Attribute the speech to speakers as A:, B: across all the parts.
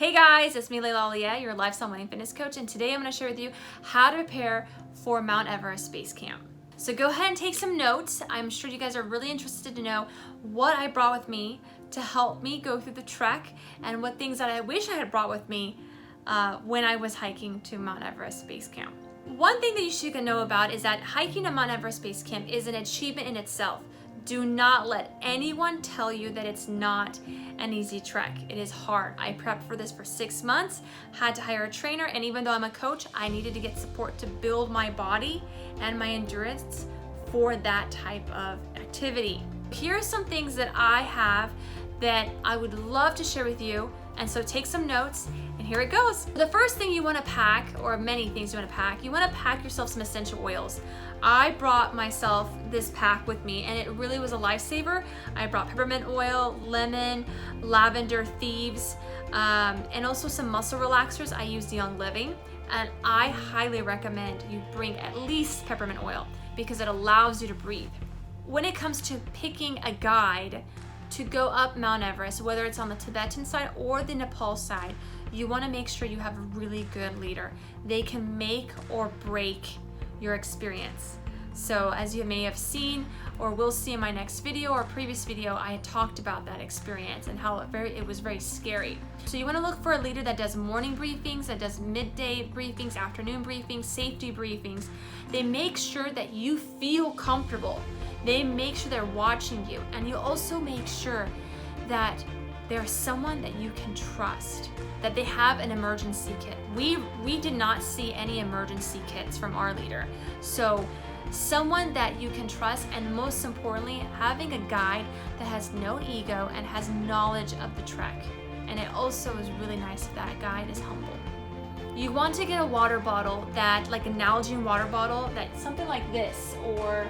A: Hey guys, it's me Laila, Alieh, your lifestyle and fitness coach, and today I'm going to share with you how to prepare for Mount Everest Base Camp. So go ahead and take some notes. I'm sure you guys are really interested to know what I brought with me to help me go through the trek and what things that I wish I had brought with me when I was hiking to Mount Everest Base Camp. One thing that you should know about is that hiking to Mount Everest Base Camp is an achievement in itself. Do not let anyone tell you that it's not an easy trek. It is hard. I prepped for this for 6 months, had to hire a trainer, and even though I'm a coach, I needed to get support to build my body and my endurance for that type of activity. Here are some things that I have that I would love to share with you, and so take some notes, and here it goes. The first thing you want to pack, or many things you want to pack yourself some essential oils. I brought myself this pack with me, and it really was a lifesaver. I brought peppermint oil, lemon, lavender, thieves, and also some muscle relaxers. I use Young Living, and I highly recommend you bring at least peppermint oil because it allows you to breathe. When it comes to picking a guide to go up Mount Everest, whether it's on the Tibetan side or the Nepal side, you want to make sure you have a really good leader. They can make or break your experience. So as you may have seen or will see in my next video or previous video, I had talked about that experience and how it was very scary. So you want to look for a leader that does morning briefings, that does midday briefings, afternoon briefings, safety briefings. They make sure that you feel comfortable. They make sure they're watching you, and you also make sure that there's someone that you can trust, that they have an emergency kit. We did not see any emergency kits from our leader. So someone that you can trust, and most importantly, having a guide that has no ego and has knowledge of the trek. And it also is really nice if that guide is humble. You want to get a water bottle that, like a Nalgene water bottle, that's something like this, or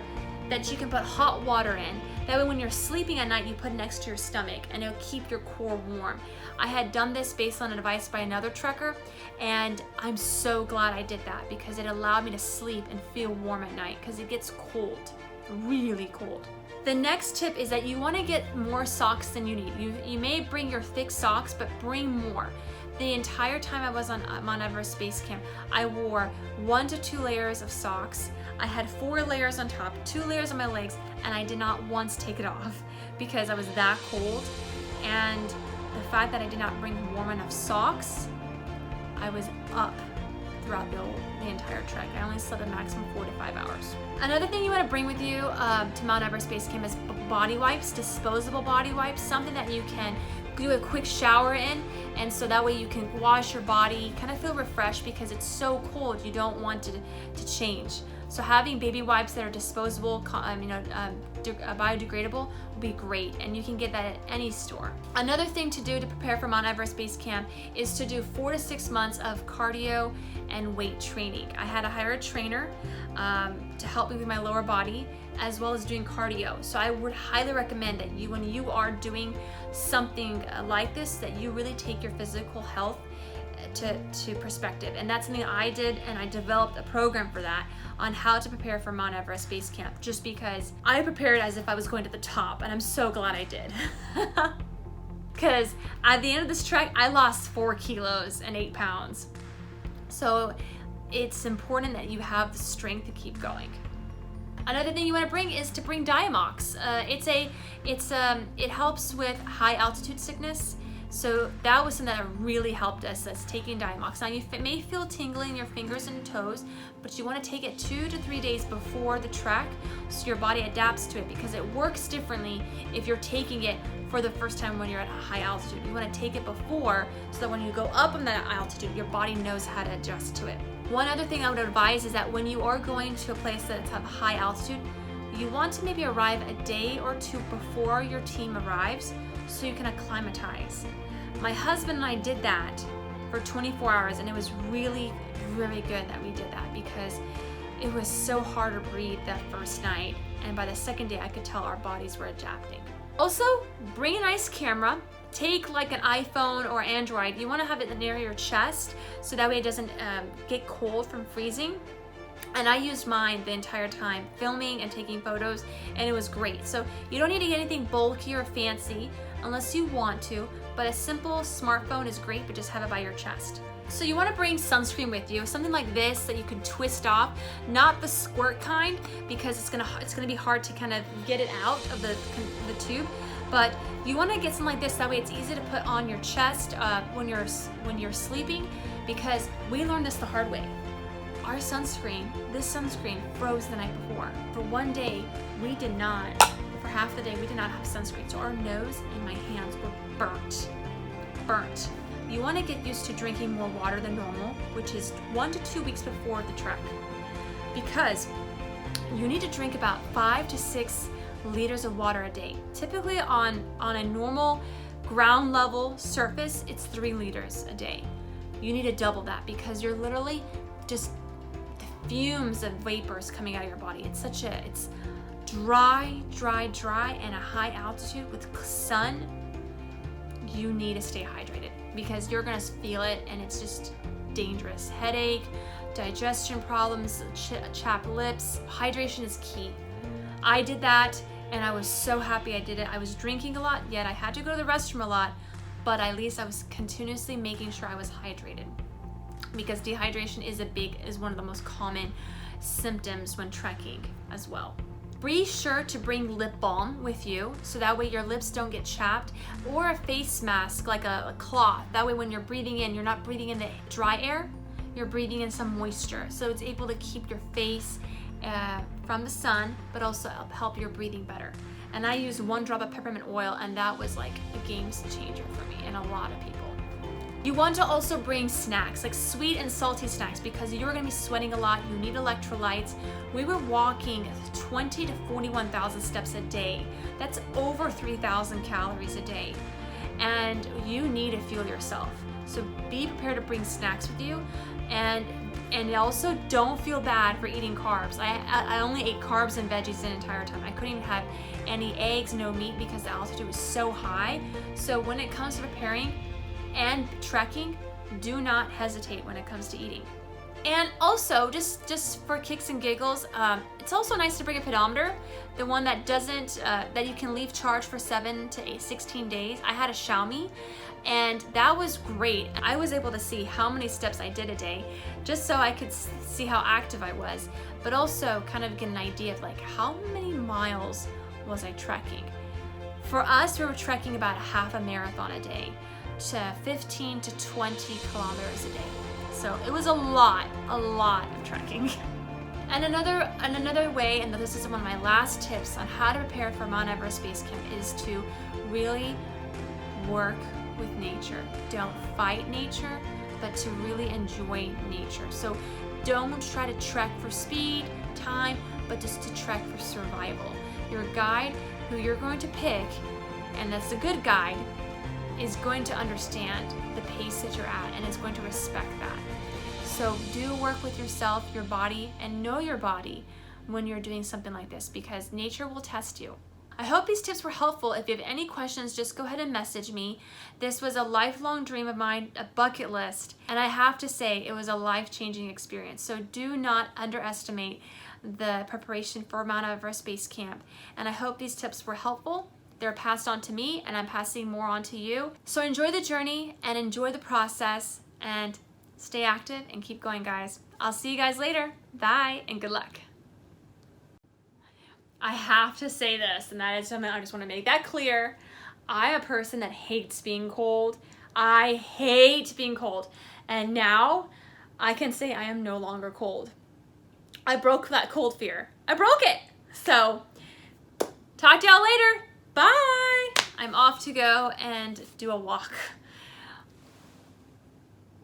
A: that you can put hot water in. That way when you're sleeping at night, you put it next to your stomach and it'll keep your core warm. I had done this based on advice by another trekker, and I'm so glad I did that because it allowed me to sleep and feel warm at night because it gets cold, really cold. The next tip is that you want to get more socks than you need. You may bring your thick socks, but bring more. The entire time I was on Mount Everest Base Camp, I wore 1 to 2 layers of socks. I had 4 layers on top, 2 layers on my legs, and I did not once take it off because I was that cold. And the fact that I did not bring warm enough socks, I was up throughout the entire trek. I only slept a maximum 4 to 5 hours. Another thing you want to bring with you to Mount Everest Base Camp is body wipes, disposable body wipes, something that you can do a quick shower in, and so that way you can wash your body, kind of feel refreshed because it's so cold you don't want to change. So having baby wipes that are disposable, biodegradable would be great, and you can get that at any store. Another thing to do to prepare for Mount Everest Base Camp is to do 4 to 6 months of cardio and weight training. I had to hire a trainer to help me with my lower body, as well as doing cardio. So I would highly recommend that when you are doing something like this, that you really take your physical health to perspective. And that's something I did, and I developed a program for that on how to prepare for Mount Everest Base Camp, just because I prepared as if I was going to the top, and I'm so glad I did. Because at the end of this trek, I lost 4 kilos and 8 pounds. So it's important that you have the strength to keep going. Another thing you want to bring is to bring Diamox. It helps with high altitude sickness. So that was something that really helped us, that's taking Diamox. Now you may feel tingling in your fingers and toes, but you want to take it 2 to 3 days before the trek so your body adapts to it, because it works differently if you're taking it for the first time when you're at a high altitude. You want to take it before so that when you go up on that altitude, your body knows how to adjust to it. One other thing I would advise is that when you are going to a place that's of high altitude, you want to maybe arrive a day or 2 before your team arrives so you can acclimatize. My husband and I did that for 24 hours, and it was really, really good that we did that because it was so hard to breathe that first night, and by the second day I could tell our bodies were adapting. Also, bring a nice camera. Take like an iPhone or Android. You want to have it near your chest so that way it doesn't get cold from freezing. And I used mine the entire time, filming and taking photos, and it was great. So you don't need to get anything bulky or fancy unless you want to, but a simple smartphone is great, but just have it by your chest. So you want to bring sunscreen with you, something like this that you can twist off, not the squirt kind, because it's gonna be hard to kind of get it out of the tube. But you want to get something like this, that way it's easy to put on your chest when you're sleeping, because we learned this the hard way. Our sunscreen, this sunscreen froze the night before. For one day, for half the day, we did not have sunscreen. So our nose and my hands were burnt. You want to get used to drinking more water than normal, which is 1 to 2 weeks before the trek, because you need to drink about 5 to 6 liters of water a day. Typically on a normal ground level surface, it's 3 liters a day. You need to double that, because you're literally just the fumes of vapors coming out of your body. It's dry, and a high altitude with sun. You need to stay hydrated, because you're gonna feel it, and it's just dangerous. Headache, digestion problems, chapped lips. Hydration is key. I did that, and I was so happy I did it. I was drinking a lot, yet I had to go to the restroom a lot, but at least I was continuously making sure I was hydrated, because dehydration is one of the most common symptoms when trekking as well. Be sure to bring lip balm with you, so that way your lips don't get chapped, or a face mask like a cloth. That way when you're breathing in, you're not breathing in the dry air, you're breathing in some moisture. So it's able to keep your face from the sun, but also help your breathing better. And I used 1 drop of peppermint oil, and that was like a game changer for me and a lot of people. You want to also bring snacks, like sweet and salty snacks, because you're gonna be sweating a lot, you need electrolytes. We were walking 20 to 41,000 steps a day. That's over 3,000 calories a day. And you need to fuel yourself. So be prepared to bring snacks with you, and also don't feel bad for eating carbs. I only ate carbs and veggies the entire time. I couldn't even have any eggs, no meat, because the altitude was so high. So when it comes to preparing and trekking, do not hesitate when it comes to eating. And also, just for kicks and giggles, it's also nice to bring a pedometer, the one that doesn't, that you can leave charged for 7 to 16 days. I had a Xiaomi, and that was great. I was able to see how many steps I did a day, just so I could see how active I was, but also kind of get an idea of like how many miles was I trekking. For us, we were trekking about half a marathon a day, to 15 to 20 kilometers a day. So it was a lot of trekking. And another way, and this is one of my last tips on how to prepare for Mount Everest Base Camp, is to really work with nature. Don't fight nature, but to really enjoy nature. So don't try to trek for speed, time, but just to trek for survival. Your guide, who you're going to pick, and that's a good guide, is going to understand the pace that you're at, and is going to respect that. So do work with yourself, your body, and know your body when you're doing something like this, because nature will test you. I hope these tips were helpful. If you have any questions, just go ahead and message me. This was a lifelong dream of mine, a bucket list, and I have to say it was a life-changing experience. So do not underestimate the preparation for Mount Everest Base Camp, and I hope these tips were helpful. They're passed on to me, and I'm passing more on to you. So enjoy the journey and enjoy the process, and stay active and keep going, guys. I'll see you guys later. Bye, and good luck. I have to say this, and that is something I just want to make that clear. I'm a person that hates being cold. I hate being cold. And now I can say I am no longer cold. I broke that cold fear. I broke it. So talk to y'all later. Bye. I'm off to go and do a walk.